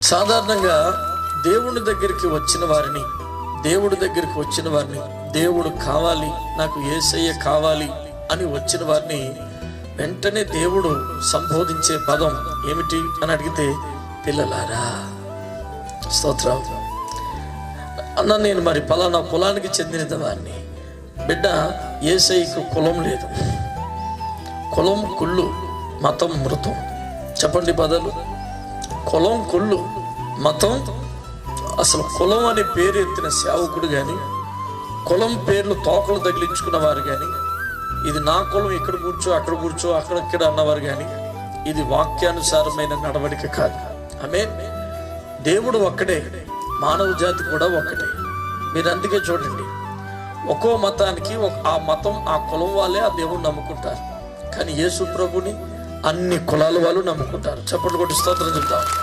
సాధారణంగా దేవుడి దగ్గరికి వచ్చిన వారిని దేవుడు కావాలి, నాకు యేసయ్య కావాలి అని వచ్చిన వారిని వెంటనే దేవుడు సంబోధించే పదం ఏమిటి అని అడిగితే, పిల్లలారా. స్తోత్రం. అన్న, నేను మరి పలానా కులానికి చెందిన వారిని. బిడ్డ, యేసయ్యకు కులం లేదు. కులం కుళ్ళు, మతం మృతం. చెప్పండి బదులు. కులం కుళ్ళు, మతం. అసలు కులం అనే పేరు ఎత్తిన సేవకుడు కానీ, కులం పేర్లు తోకలు తగిలించుకున్న వారు కానీ, ఇది నా కులం, ఇక్కడ కూర్చో అక్కడ కూర్చో అక్కడక్కడ అన్నవారు కానీ, ఇది వాక్యానుసారమైన నడవడిక కాదు. ఆమేన్. దేవుడు ఒక్కడే, మానవ జాతి కూడా ఒక్కటే. మీరు అందుకే చూడండి, ఒక్కో మతానికి ఆ మతం, ఆ కులం వాళ్ళే ఆ దేవుడు నమ్ముకుంటారు. కానీ యేసు ప్రభుని అన్ని కులాల వాళ్ళు నమ్ముకుంటారు. చప్పట్లు కొట్టి స్తోత్రం చెప్తాం.